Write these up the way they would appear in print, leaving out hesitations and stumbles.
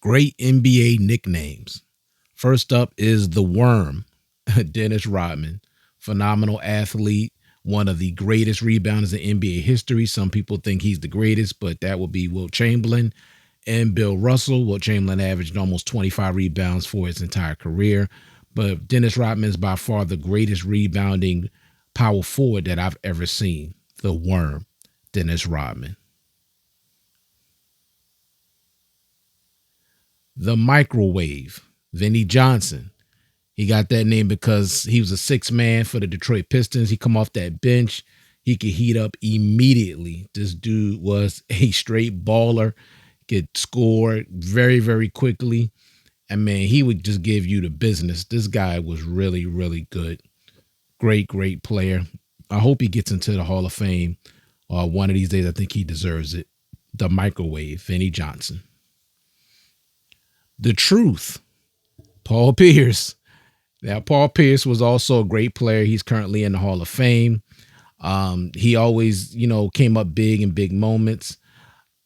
Great NBA nicknames. First up is the Worm, Dennis Rodman. Phenomenal athlete, one of the greatest rebounders in NBA history. Some people think he's the greatest, but that would be Wilt Chamberlain and Bill Russell. Wilt Chamberlain averaged almost 25 rebounds for his entire career, but Dennis Rodman is by far the greatest rebounding power forward that I've ever seen. The Worm, Dennis Rodman. The Microwave, Vinnie Johnson. He got that name because he was a six man for the Detroit Pistons. He come off that bench. He could heat up immediately. This dude was a straight baller, could score very, very quickly. And man, he would just give you the business. This guy was really, really good. Great, great player. I hope he gets into the Hall of Fame one of these days. I think he deserves it. The Microwave, Vinnie Johnson. The Truth, Paul Pierce. Now, Paul Pierce was also a great player. He's currently in the Hall of Fame. He always, came up big in big moments.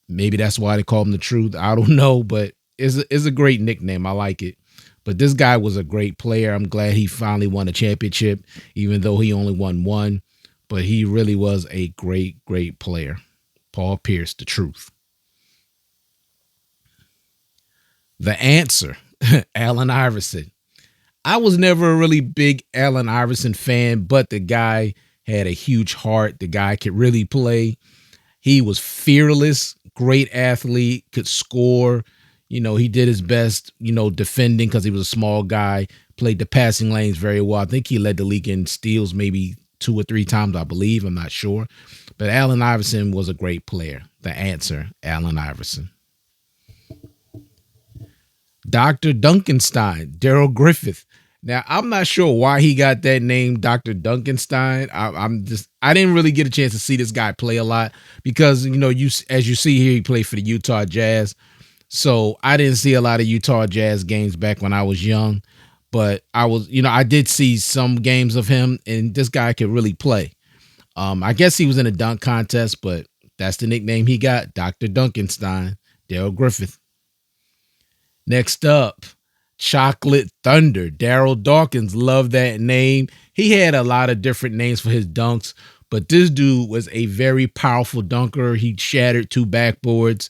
Maybe that's why they call him the Truth. I don't know, but it's a great nickname. I like it. But this guy was a great player. I'm glad he finally won a championship, even though he only won one. But he really was a great, great player. Paul Pierce, the Truth. The Answer, Allen Iverson. I was never a really big Allen Iverson fan, but the guy had a huge heart. The guy could really play. He was fearless, great athlete, could score. He did his best, defending because he was a small guy, played the passing lanes very well. I think he led the league in steals maybe 2 or 3 times, I believe. I'm not sure. But Allen Iverson was a great player. The Answer, Allen Iverson. Dr. Duncanstein, Darrell Griffith. Now, I'm not sure why he got that name, Dr. Duncanstein. I didn't really get a chance to see this guy play a lot because, as you see here, he played for the Utah Jazz. So I didn't see a lot of Utah Jazz games back when I was young, but I did see some games of him, and this guy could really play. I guess he was in a dunk contest, but that's the nickname he got, Dr. Duncanstein, Darrell Griffith. Next up, Chocolate Thunder, Darryl Dawkins. Love that name. He had a lot of different names for his dunks, but this dude was a very powerful dunker. He shattered 2 backboards.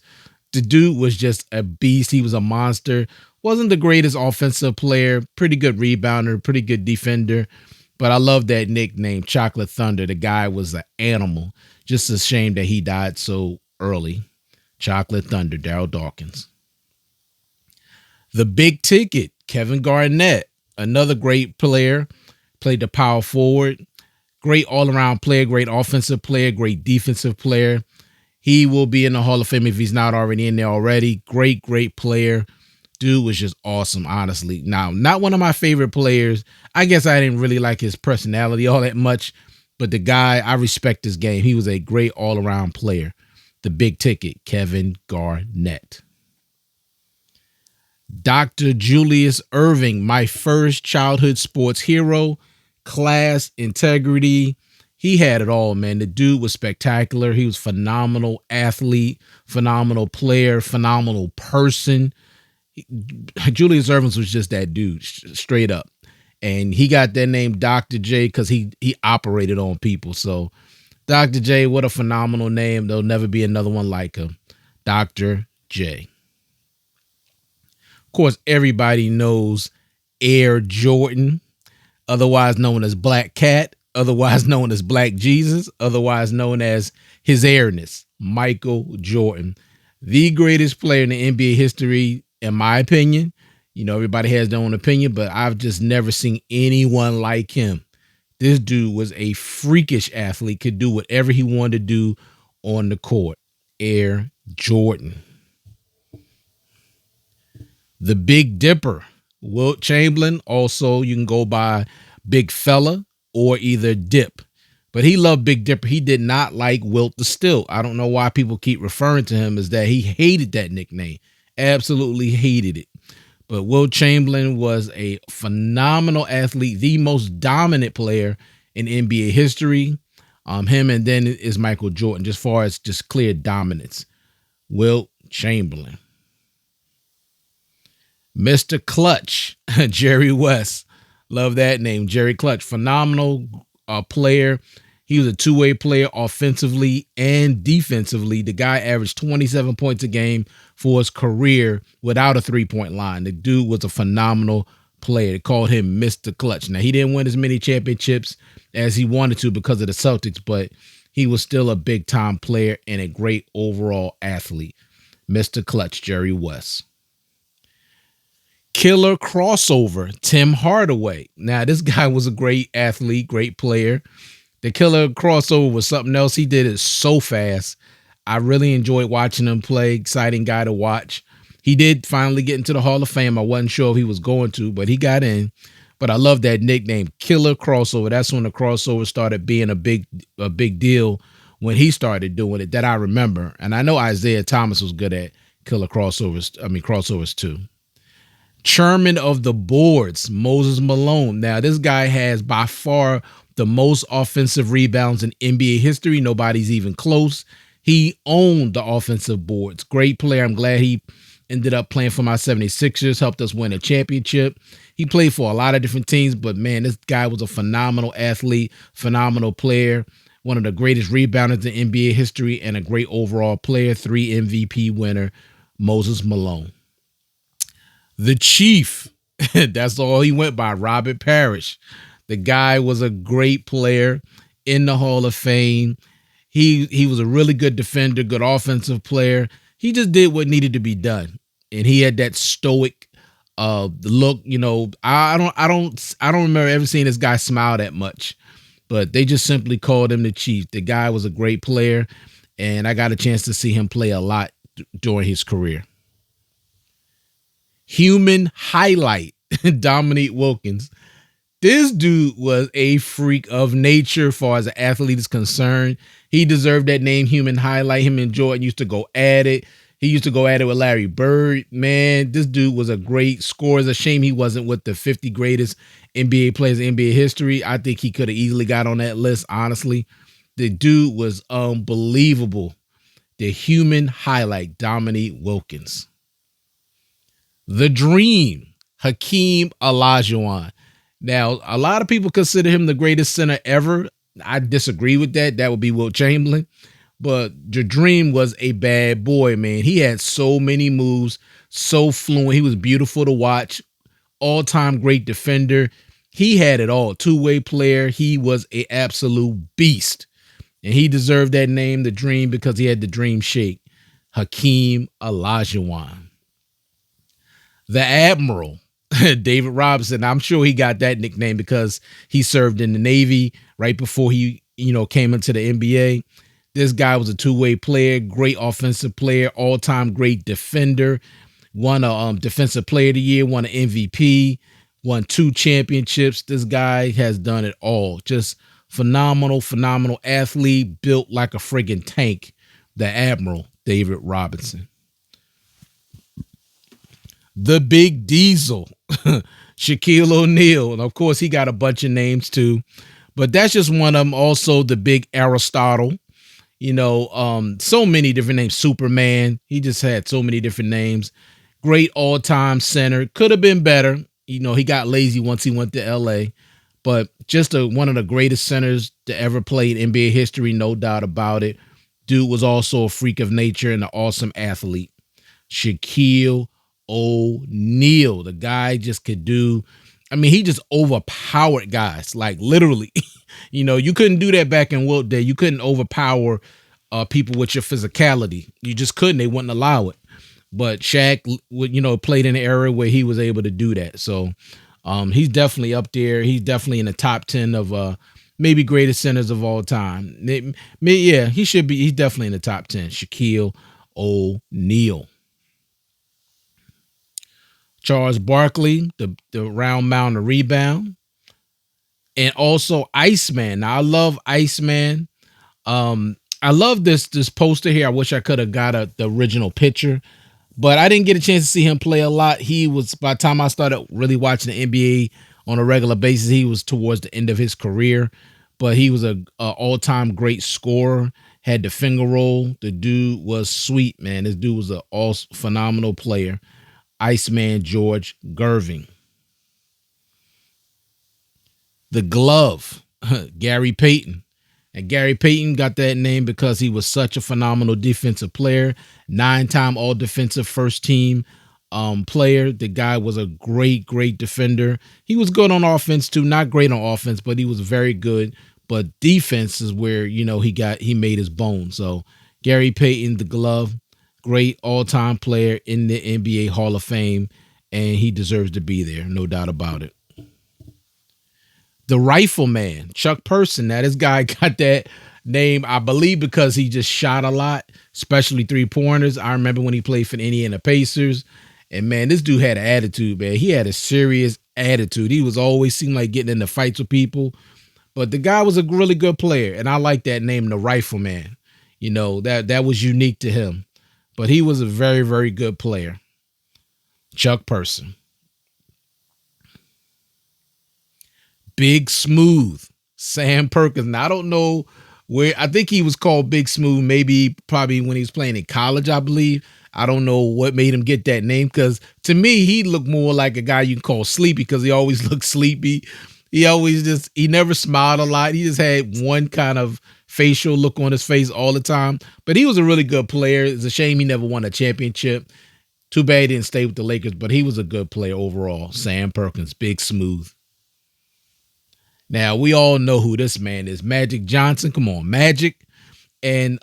The dude was just a beast. He was a monster. Wasn't the greatest offensive player, pretty good rebounder, pretty good defender, but I love that nickname, Chocolate Thunder. The guy was an animal. Just a shame that he died so early. Chocolate Thunder, Darryl Dawkins. The Big Ticket, Kevin Garnett, another great player, played the power forward, great all-around player, great offensive player, great defensive player. He will be in the Hall of Fame if he's not already in there already. Great, great player. Dude was just awesome, honestly. Now, not one of my favorite players. I guess I didn't really like his personality all that much, but the guy, I respect his game. He was a great all-around player. The Big Ticket, Kevin Garnett. Dr. Julius Erving, my first childhood sports hero, class, integrity. He had it all, man. The dude was spectacular. He was phenomenal athlete, phenomenal player, phenomenal person. Julius Erving was just that dude, straight up. And he got that name Dr. J because he operated on people. So Dr. J, what a phenomenal name. There'll never be another one like him. Dr. J. Of course, everybody knows Air Jordan, otherwise known as Black Cat, otherwise known as Black Jesus, otherwise known as His Airness, Michael Jordan. The greatest player in the NBA history, in my opinion. Everybody has their own opinion, but I've just never seen anyone like him. This dude was a freakish athlete, could do whatever he wanted to do on the court. Air Jordan. The Big Dipper, Wilt Chamberlain. Also, you can go by Big Fella or either Dip. But he loved Big Dipper. He did not like Wilt the Stilt. I don't know why people keep referring to him as that. He hated that nickname. Absolutely hated it. But Wilt Chamberlain was a phenomenal athlete, the most dominant player in NBA history. Him and then is Michael Jordan, just far as just clear dominance. Wilt Chamberlain. Mr. Clutch, Jerry West. Love that name, Jerry Clutch. Phenomenal player. He was a two-way player offensively and defensively. The guy averaged 27 points a game for his career without a three-point line. The dude was a phenomenal player. They called him Mr. Clutch. Now, he didn't win as many championships as he wanted to because of the Celtics, but he was still a big-time player and a great overall athlete. Mr. Clutch, Jerry West. Killer crossover, Tim Hardaway. Now, this guy was a great athlete, great player. The killer crossover was something else. He did it so fast. I really enjoyed watching him play. Exciting guy to watch. He did finally get into the Hall of Fame. I wasn't sure if he was going to, but he got in. But I love that nickname, Killer Crossover. That's when the crossover started being a big deal when he started doing it that I remember. And I know Isaiah Thomas was good at crossovers too. Chairman of the boards, Moses Malone. Now, this guy has by far the most offensive rebounds in NBA history. Nobody's even close. He owned the offensive boards. Great player. I'm glad he ended up playing for my 76ers, helped us win a championship. He played for a lot of different teams, but man, this guy was a phenomenal athlete, phenomenal player, one of the greatest rebounders in NBA history, and a great overall player, 3 MVP winner, Moses Malone. The Chief, that's all he went by, Robert Parrish. The guy was a great player in the Hall of Fame. He was a really good defender, good offensive player. He just did what needed to be done, and he had that stoic look. You know, I don't remember ever seeing this guy smile that much, but they just simply called him the Chief. The guy was a great player, and I got a chance to see him play a lot during his career. Human highlight, Dominique Wilkins. This dude was a freak of nature as far as an athlete is concerned. He deserved that name, Human Highlight. Him and Jordan used to go at it. He used to go at it with Larry Bird. Man, this dude was a great scorer. It's a shame he wasn't with the 50 greatest NBA players in NBA history. I think he could have easily got on that list, honestly. The dude was unbelievable. The Human Highlight, Dominique Wilkins. The Dream, Hakeem Olajuwon. Now, a lot of people consider him the greatest center ever. I disagree with that. That would be Wilt Chamberlain. But the Dream was a bad boy, man. He had so many moves, so fluent. He was beautiful to watch. All-time great defender. He had it all. Two-way player. He was an absolute beast. And he deserved that name, the Dream, because he had the Dream shake. Hakeem Olajuwon. The Admiral, David Robinson. I'm sure he got that nickname because he served in the Navy right before he, came into the NBA. This guy was a two-way player, great offensive player, all-time great defender, won a Defensive Player of the Year, won an MVP, won 2 championships. This guy has done it all. Just phenomenal athlete, built like a friggin' tank. The Admiral, David Robinson. The Big Diesel, Shaquille O'Neal. And of course, he got a bunch of names too, but that's just one of them. Also, the Big Aristotle, so many different names. Superman. He just had so many different names. Great all-time center. Could have been better. He got lazy once he went to LA, but just one of the greatest centers to ever play in NBA history. No doubt about it. Dude was also a freak of nature and an awesome athlete. Shaquille O'Neal, the guy just could do. He just overpowered guys, like literally. You couldn't do that back in Wilt Day. You couldn't overpower people with your physicality. You just couldn't. They wouldn't allow it. But Shaq, played in an era where he was able to do that. So he's definitely up there. He's definitely in the top 10 of maybe greatest centers of all time. Yeah, he should be. He's definitely in the top 10. Shaquille O'Neal. Charles Barkley, the round mound, the rebound. And also Iceman. Now, I love Iceman. I love this poster here. I wish I could have got the original picture, but I didn't get a chance to see him play a lot. He was, by the time I started really watching the NBA on a regular basis, he was towards the end of his career, but he was a all-time great scorer, had the finger roll. The dude was sweet, man. This dude was a phenomenal player. Iceman George Gervin. The Glove, Gary Payton. And Gary Payton got that name because he was such a phenomenal defensive player, 9-time all defensive first team player. The guy was a great, great defender. He was good on offense too, not great on offense, but he was very good. But defense is where, he made his bone. So Gary Payton, the Glove, great all-time player in the NBA Hall of Fame, and he deserves to be there, no doubt about it. The Rifleman, Chuck Person. Now, this guy got that name, I believe, because he just shot a lot, especially three-pointers. I remember when he played for the Indiana Pacers. And, man, this dude had an attitude, man. He had a serious attitude. He was always seemed like getting into fights with people. But the guy was a really good player, and I like that name, the Rifleman. That was unique to him. But he was a very, very good player. Chuck Person. Big Smooth, Sam Perkins. Now, I don't know where, I think he was called Big Smooth, probably when he was playing in college, I believe. I don't know what made him get that name, because to me, he looked more like a guy you can call sleepy, because he always looked sleepy. He never smiled a lot. He just had one kind of facial look on his face all the time. But he was a really good player. It's a shame he never won a championship. Too bad he didn't stay with the Lakers, but he was a good player overall. Sam Perkins, Big Smooth. Now, we all know who this man is. Magic Johnson. Come on, Magic. And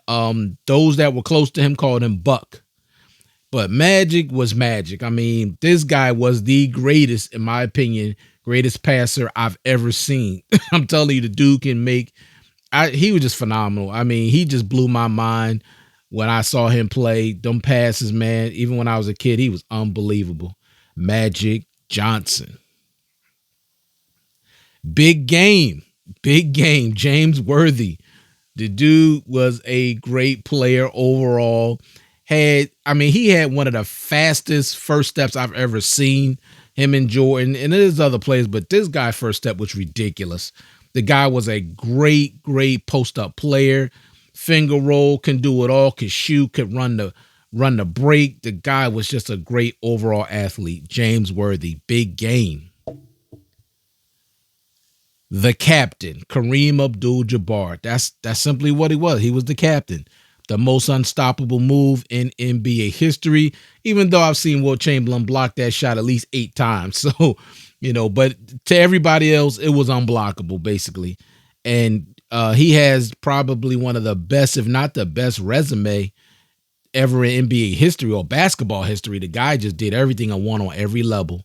those that were close to him called him Buck. But Magic was Magic. I mean, this guy was the greatest, in my opinion, greatest passer I've ever seen. I'm telling you, the dude can he was just phenomenal. I mean, he just blew my mind when I saw him play. Them passes, man, even when I was a kid, he was unbelievable. Magic Johnson. Big game, James Worthy. The dude was a great player overall. He had one of the fastest first steps I've ever seen, him and Jordan. And there's other players, but this guy's first step was ridiculous. The guy was a great, great post-up player. Finger roll, can do it all, could shoot, could run the break. The guy was just a great overall athlete. James Worthy, big game. The captain, Kareem Abdul-Jabbar. That's simply what he was. He was the captain. The most unstoppable move in NBA history, even though I've seen Wilt Chamberlain block that shot at least 8 times. So, but to everybody else, it was unblockable, basically. And he has probably one of the best, if not the best resume ever in NBA history or basketball history. The guy just did everything I want on every level.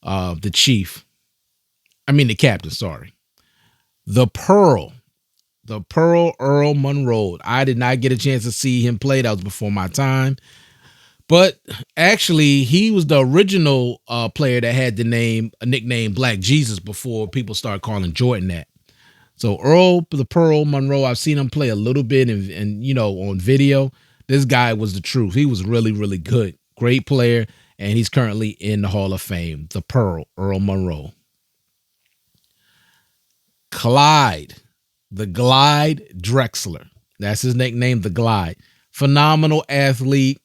The captain, sorry. The Pearl, Earl Monroe. I did not get a chance to see him play. That was before my time. But actually, he was the original player that had a nickname Black Jesus before people started calling Jordan that. So the Pearl Monroe, I've seen him play a little bit and on video. This guy was the truth. He was really, really good. Great player, and he's currently in the Hall of Fame. The Pearl, Earl Monroe. Clyde, the Glide Drexler. That's his nickname, the Glide. Phenomenal athlete.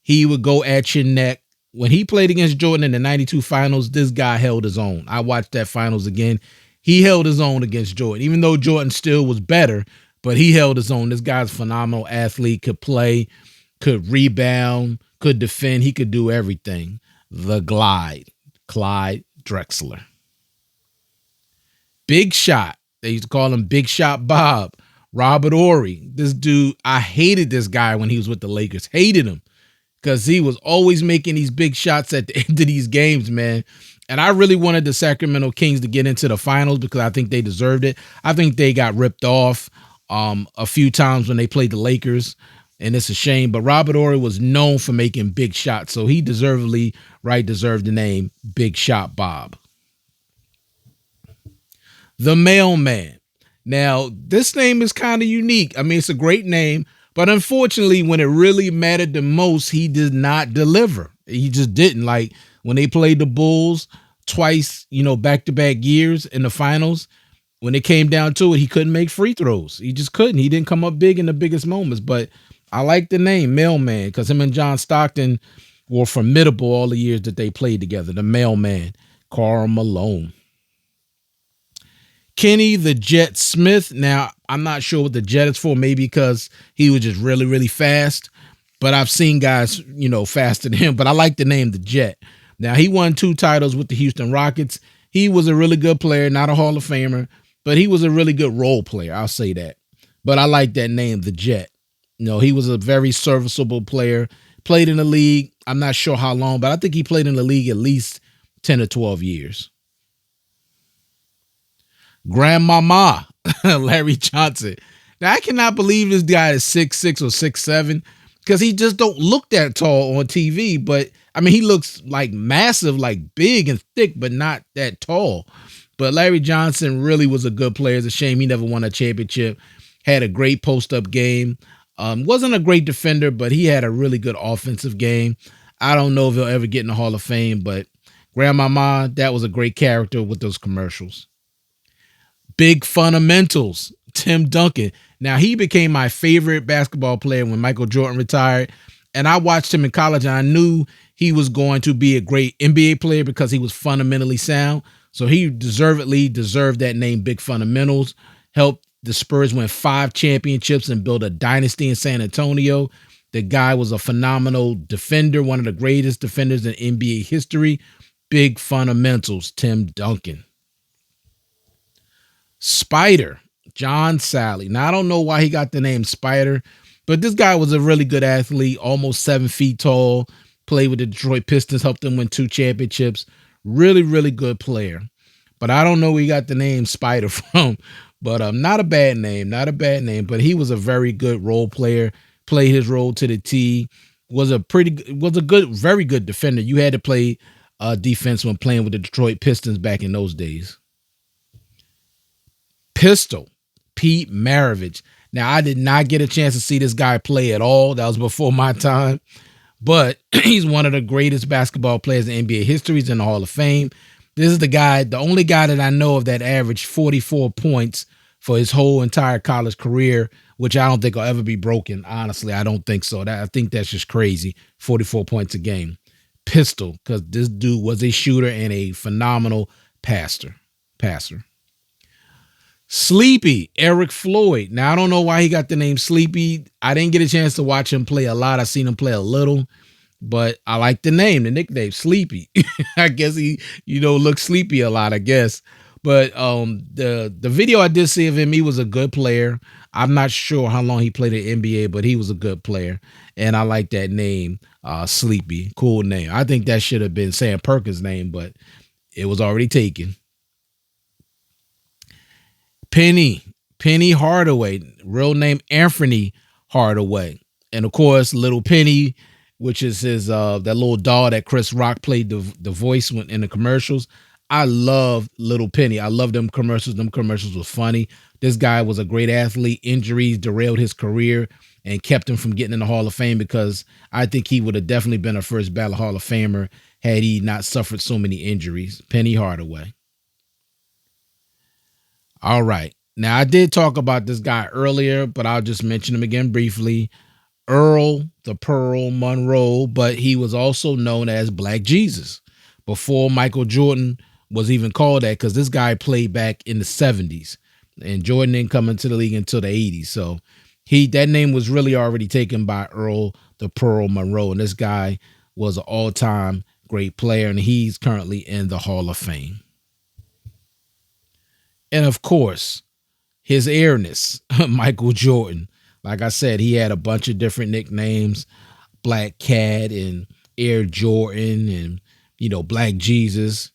He would go at your neck. When he played against Jordan in the 92 finals, this guy held his own. I watched that finals again. He held his own against Jordan, even though Jordan still was better, but he held his own. This guy's a phenomenal athlete, could play, could rebound, could defend. He could do everything. The Glide, Clyde Drexler. Big Shot. They used to call him Big Shot Bob. Robert Horry. This dude, I hated this guy when he was with the Lakers. Hated him because he was always making these big shots at the end of these games, man. And I really wanted the Sacramento Kings to get into the finals because I think they deserved it. I think they got ripped off a few times when they played the Lakers, and it's a shame. But Robert Horry was known for making big shots, so he deserved the name Big Shot Bob. The Mailman. Now, this name is kind of unique. I mean, it's a great name, but unfortunately, when it really mattered the most, he did not deliver. He just didn't. Like when they played the Bulls twice, back-to-back years in the finals, when it came down to it, he couldn't make free throws. He just couldn't. He didn't come up big in the biggest moments. But I like the name Mailman because him and John Stockton were formidable all the years that they played together. The mailman, Karl Malone. Kenny the Jet Smith. Now, I'm not sure what the Jet is for, maybe because he was just really, really fast. But I've seen guys, faster than him. But I like the name the Jet. Now, he won 2 titles with the Houston Rockets. He was a really good player, not a Hall of Famer, but he was a really good role player. I'll say that. But I like that name, the Jet. He was a very serviceable player. Played in the league. I'm not sure how long, but I think he played in the league at least 10 or 12 years. Grandmama, Larry Johnson. Now, I cannot believe this guy is 6'6" or 6'7", because he just don't look that tall on TV. But, I mean, he looks like massive, like big and thick, but not that tall. But Larry Johnson really was a good player. It's a shame he never won a championship. Had a great post-up game. Wasn't a great defender, but he had a really good offensive game. I don't know if he'll ever get in the Hall of Fame, but Grandmama, that was a great character with those commercials. Big Fundamentals, Tim Duncan. Now, he became my favorite basketball player when Michael Jordan retired, and I watched him in college, and I knew he was going to be a great NBA player because he was fundamentally sound. So he deserved that name, Big Fundamentals. Helped the Spurs win 5 championships and build a dynasty in San Antonio. The guy was a phenomenal defender, one of the greatest defenders in NBA history. Big Fundamentals, Tim Duncan. Spider, John Sally. Now, I don't know why he got the name Spider, but this guy was a really good athlete, almost 7 feet tall, played with the Detroit Pistons, helped them win 2 championships. Really, really good player. But I don't know where he got the name Spider from, but not a bad name, but he was a very good role player, played his role to the T, was a very good defender. You had to play defense when playing with the Detroit Pistons back in those days. Pistol, Pete Maravich. Now, I did not get a chance to see this guy play at all. That was before my time. But he's one of the greatest basketball players in NBA history. He's in the Hall of Fame. This is the only guy that I know of that averaged 44 points for his whole entire college career, which I don't think will ever be broken. Honestly, I don't think so. I think that's just crazy. 44 points a game. Pistol, because this dude was a shooter and a phenomenal passer. Sleepy, Eric Floyd. Now, I don't know why he got the name Sleepy. I didn't get a chance to watch him play a lot. I've seen him play a little, but I like the nickname, Sleepy. I guess he, looks sleepy a lot, I guess. But the video I did see of him, he was a good player. I'm not sure how long he played in NBA, but he was a good player. And I like that name, Sleepy. Cool name. I think that should have been Sam Perkins' name, but it was already taken. Penny Hardaway, real name Anthony Hardaway. And of course, Little Penny, which is his that little doll that Chris Rock played the voice in the commercials. I love Little Penny. I love them commercials. Them commercials were funny. This guy was a great athlete. Injuries derailed his career and kept him from getting in the Hall of Fame, because I think he would have definitely been a first ballot Hall of Famer had he not suffered so many injuries. Penny Hardaway. All right. Now, I did talk about this guy earlier, but I'll just mention him again briefly. Earl the Pearl Monroe, but he was also known as Black Jesus before Michael Jordan was even called that, because this guy played back in the 70s, and Jordan didn't come into the league until the 80s. So that name was really already taken by Earl the Pearl Monroe, and this guy was an all-time great player, and he's currently in the Hall of Fame. And of course, his airness, Michael Jordan. Like I said, he had a bunch of different nicknames, Black Cat and Air Jordan and, Black Jesus.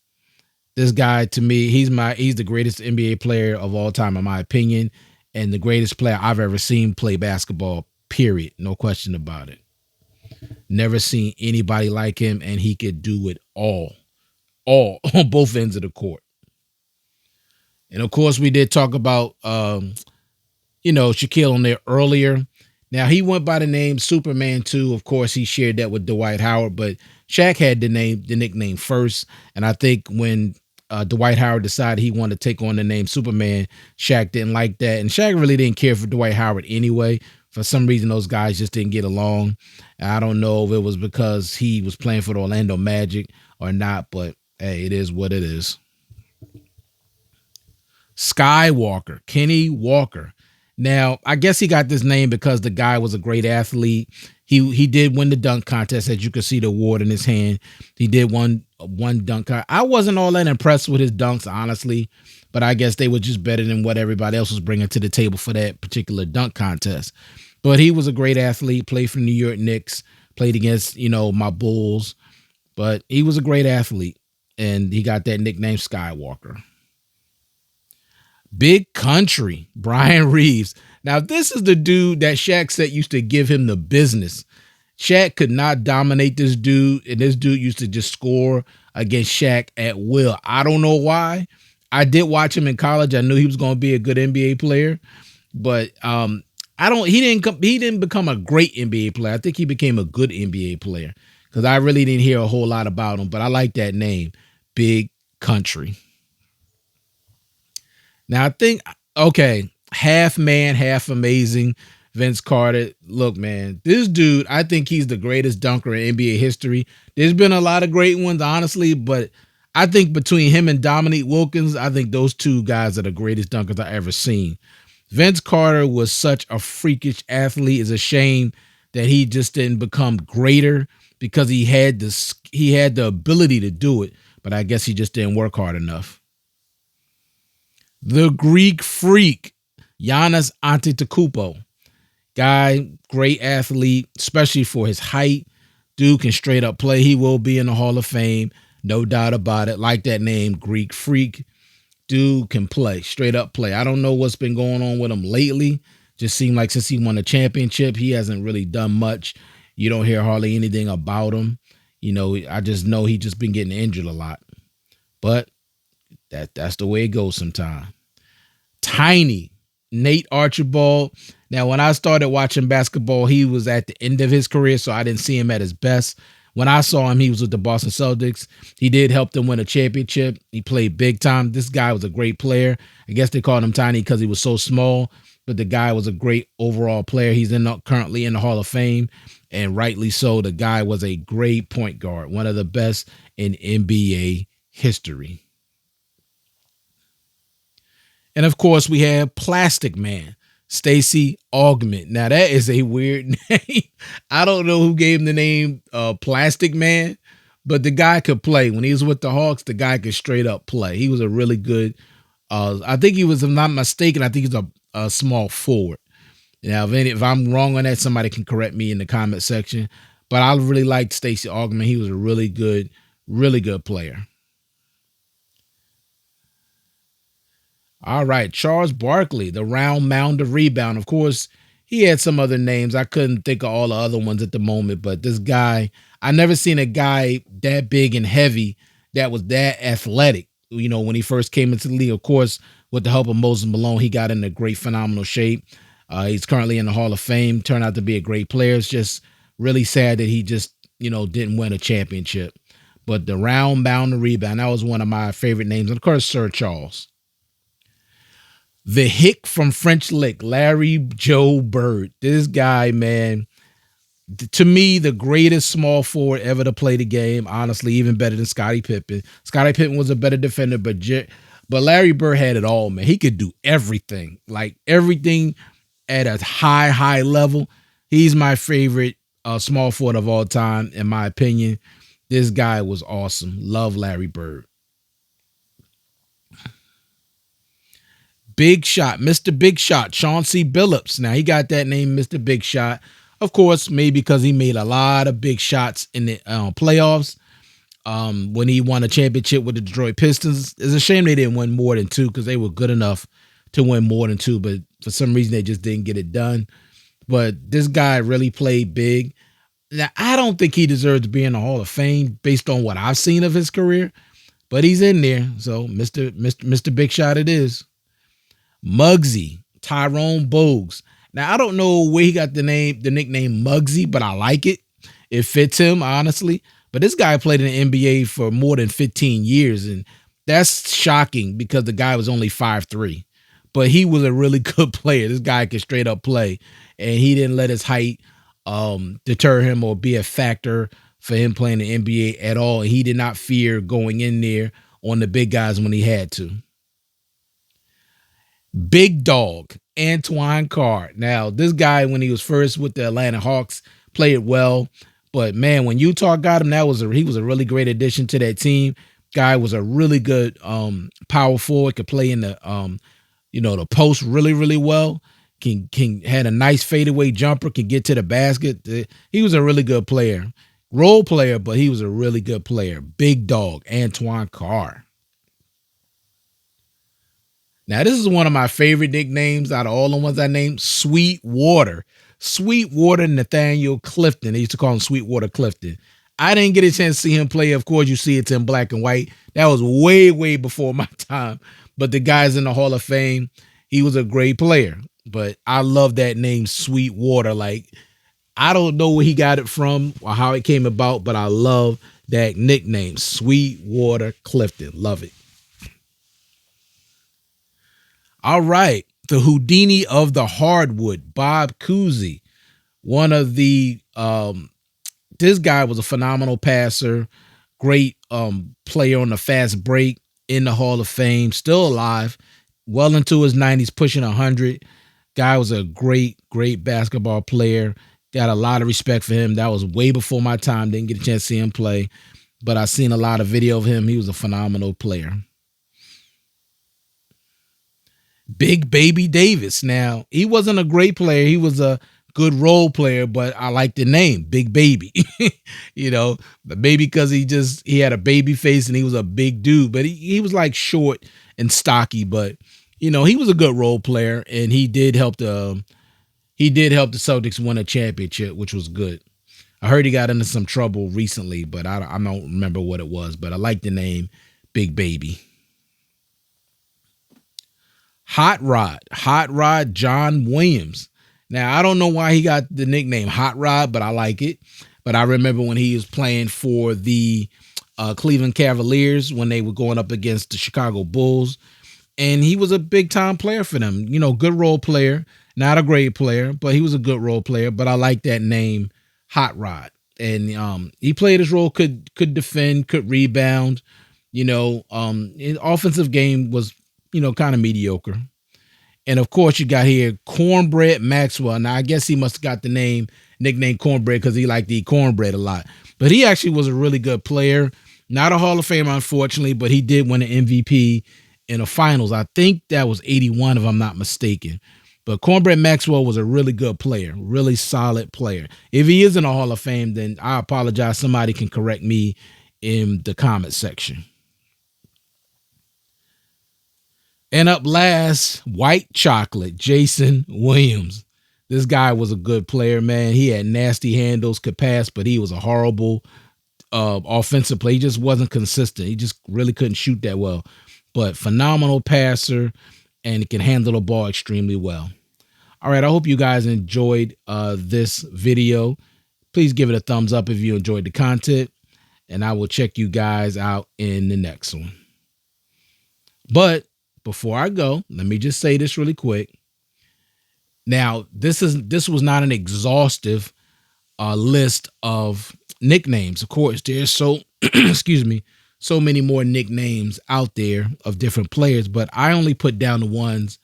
This guy, to me, he's the greatest NBA player of all time, in my opinion, and the greatest player I've ever seen play basketball, period. No question about it. Never seen anybody like him, and he could do it all on both ends of the court. And of course, we did talk about, Shaquille O'Neal earlier. Now, he went by the name Superman too. Of course, he shared that with Dwight Howard, but Shaq had the nickname first. And I think when Dwight Howard decided he wanted to take on the name Superman, Shaq didn't like that. And Shaq really didn't care for Dwight Howard anyway. For some reason, those guys just didn't get along. I don't know if it was because he was playing for the Orlando Magic or not, but hey, it is what it is. Skywalker, Kenny Walker. Now, I guess he got this name because the guy was a great athlete. He did win the dunk contest, as you can see the award in his hand. He did one dunk. I wasn't all that impressed with his dunks, honestly, but I guess they were just better than what everybody else was bringing to the table for that particular dunk contest. But he was a great athlete, played for the New York Knicks, played against, my Bulls, but he was a great athlete, and he got that nickname Skywalker. Big Country, Brian Reeves. Now, this is the dude that Shaq said used to give him the business. Shaq could not dominate this dude, and this dude used to just score against Shaq at will. I don't know why. I did watch him in college. I knew he was going to be a good NBA player, but he didn't become a great NBA player. I think he became a good NBA player because I really didn't hear a whole lot about him, but I like that name, Big Country. Now, I think, okay, half man, half amazing, Vince Carter. Look, man, this dude, I think he's the greatest dunker in NBA history. There's been a lot of great ones, honestly, but I think between him and Dominique Wilkins, I think those two guys are the greatest dunkers I ever seen. Vince Carter was such a freakish athlete. It's a shame that he just didn't become greater because he had the ability to do it, but I guess he just didn't work hard enough. The Greek Freak, Giannis Antetokounmpo. Guy, great athlete, especially for his height. Dude can straight up play. He will be in the Hall of Fame, no doubt about it. Like that name, Greek Freak. Dude can play, straight up play. I don't know what's been going on with him lately. Just seemed like since he won a championship, he hasn't really done much. You don't hear hardly anything about him. I just know he just been getting injured a lot. But that's the way it goes sometimes. Tiny Nate Archibald. Now, when I started watching basketball, he was at the end of his career, so I didn't see him at his best. When I saw him, he was with the Boston Celtics. He did help them win a championship. He played big time. This guy was a great player. I guess they called him Tiny because he was so small, but the guy was a great overall player. He's currently in the Hall of Fame, and rightly so. The guy was a great point guard, one of the best in NBA history. And of course, we have Plastic Man, Stacey Augmon. Now, that is a weird name. I don't know who gave him the name Plastic Man, but the guy could play. When he was with the Hawks, the guy could straight up play. He was a really good, I think he was, if I'm not mistaken, I think he's a small forward. Now, if I'm wrong on that, somebody can correct me in the comment section. But I really liked Stacey Augmon. He was a really good player. All right, Charles Barkley, the round mound of rebound. Of course, he had some other names. I couldn't think of all the other ones at the moment, but this guy, I never seen a guy that big and heavy that was that athletic. When he first came into the league, of course, with the help of Moses Malone, he got into great, phenomenal shape. He's currently in the Hall of Fame, turned out to be a great player. It's just really sad that he just, didn't win a championship. But the round mound of rebound, that was one of my favorite names. And of course, Sir Charles. The Hick from French Lick, Larry Joe Bird. This guy, man, to me, the greatest small forward ever to play the game. Honestly, even better than Scottie Pippen. Scottie Pippen was a better defender, but Larry Bird had it all, man. He could do everything, like everything at a high level. He's my favorite small forward of all time, in my opinion. This guy was awesome. Love Larry Bird. Big Shot, Mr. Big Shot, Chauncey Billups. Now, he got that name, Mr. Big Shot. Of course, maybe because he made a lot of big shots in the playoffs. When he won a championship with the Detroit Pistons. It's a shame they didn't win more than two because they were good enough to win more than two, but for some reason they just didn't get it done. But this guy really played big. Now, I don't think he deserves to be in the Hall of Fame based on what I've seen of his career, but he's in there. So Mr. Big Shot it is. Muggsy, Tyrone Bogues. Now, I don't know where he got the nickname Muggsy, but I like it. It fits him, honestly. But this guy played in the NBA for more than 15 years, and that's shocking because the guy was only 5'3". but he was a really good player. This guy could straight up play, and he didn't let his height deter him or be a factor for him playing the NBA at all. He did not fear going in there on the big guys when he had to. Big dog, Antoine Carr. Now, this guy, when he was first with the Atlanta Hawks, played well. But man, when Utah got him, he was a really great addition to that team. Guy was a really good power forward, could play in the the post really, really well. Can had a nice fadeaway jumper, can get to the basket. He was a really good player. Role player, but he was a really good player. Big dog, Antoine Carr. Now, this is one of my favorite nicknames out of all the ones I named, Sweetwater. Sweetwater Nathaniel Clifton. They used to call him Sweetwater Clifton. I didn't get a chance to see him play. Of course, you see it's in black and white. That was way, way before my time. But the guy's in the Hall of Fame. He was a great player. But I love that name, Sweetwater. Like, I don't know where he got it from or how it came about, but I love that nickname, Sweetwater Clifton. Love it. All right. The Houdini of the hardwood, Bob Cousy. One of the this guy was a phenomenal passer, great player on the fast break, in the Hall of Fame, still alive, well into his 90s, pushing 100. Guy was a great, great basketball player. Got a lot of respect for him. That was way before my time. Didn't get a chance to see him play, but I seen a lot of video of him. He was a phenomenal player. Big Baby Davis. Now, he wasn't a great player. He was a good role player, but I like the name, Big Baby. But maybe because he had a baby face and he was a big dude, but he was like short and stocky, but he was a good role player, and he did help the Celtics win a championship, which was good. I heard he got into some trouble recently, but I don't remember what it was, but I like the name Big Baby. Hot Rod John Williams. Now, I don't know why he got the nickname Hot Rod, but I like it. But I remember when he was playing for the Cleveland Cavaliers when they were going up against the Chicago Bulls. And he was a big-time player for them. Good role player. Not a great player, but he was a good role player. But I like that name, Hot Rod. And he played his role, could defend, could rebound. His offensive game was kind of mediocre. And of course, you got here Cornbread Maxwell. Now, I guess he must have got the nickname Cornbread because he liked to eat cornbread a lot. But he actually was a really good player. Not a Hall of Famer, unfortunately, but he did win an MVP in the finals. I think that was 81, if I'm not mistaken. But Cornbread Maxwell was a really good player, really solid player. If he is in a Hall of Fame, then I apologize. Somebody can correct me in the comment section. And up last, White Chocolate, Jason Williams. This guy was a good player, man. He had nasty handles, could pass, but he was a horrible offensive player. He just wasn't consistent. He just really couldn't shoot that well. But phenomenal passer, and he can handle the ball extremely well. All right, I hope you guys enjoyed this video. Please give it a thumbs up if you enjoyed the content, and I will check you guys out in the next one. But before I go, let me just say this really quick. Now, this was not an exhaustive list of nicknames. Of course, there's so many more nicknames out there of different players, but I only put down the ones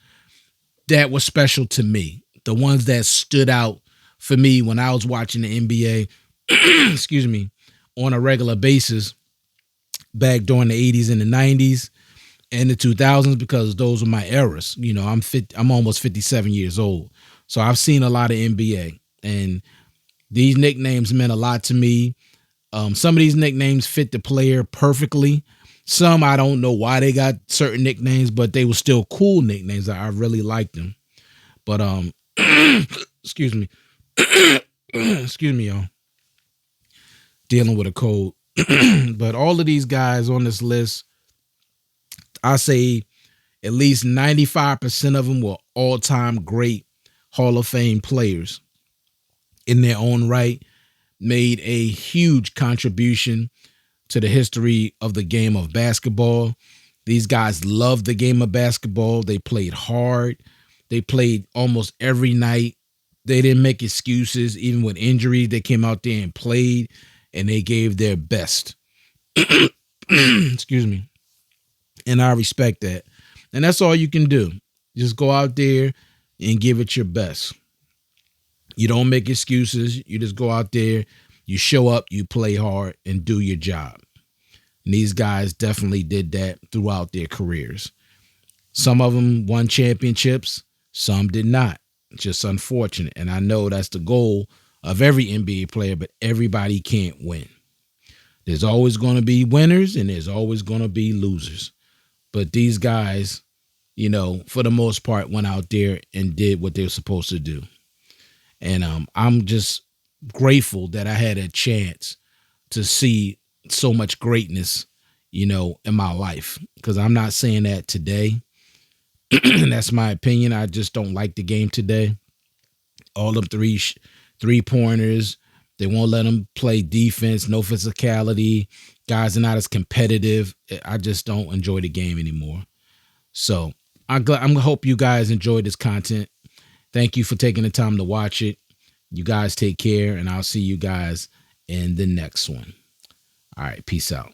that were special to me, the ones that stood out for me when I was watching the NBA, on a regular basis back during the 80s and the 90s. And the 2000s, because those were my eras. I'm almost 57 years old. So I've seen a lot of NBA, and these nicknames meant a lot to me. Some of these nicknames fit the player perfectly. Some, I don't know why they got certain nicknames, but they were still cool nicknames. I really liked them. But, excuse me, y'all. Dealing with a cold. But all of these guys on this list, I say at least 95% of them were all-time great Hall of Fame players in their own right, made a huge contribution to the history of the game of basketball. These guys loved the game of basketball. They played hard. They played almost every night. They didn't make excuses, even with injuries. They came out there and played, and they gave their best. Excuse me. And I respect that. And that's all you can do. Just go out there and give it your best. You don't make excuses. You just go out there, you show up, you play hard, and do your job. And these guys definitely did that throughout their careers. Some of them won championships, some did not. Just unfortunate. And I know that's the goal of every NBA player, but everybody can't win. There's always going to be winners and there's always going to be losers. But these guys, for the most part, went out there and did what they were supposed to do. And I'm just grateful that I had a chance to see so much greatness, in my life. Because I'm not saying that today. That's my opinion. I just don't like the game today. All them three pointers. They won't let them play defense. No physicality. Guys are not as competitive. I just don't enjoy the game anymore. So I hope you guys enjoyed this content. Thank you for taking the time to watch it. You guys take care, and I'll see you guys in the next one. All right, peace out.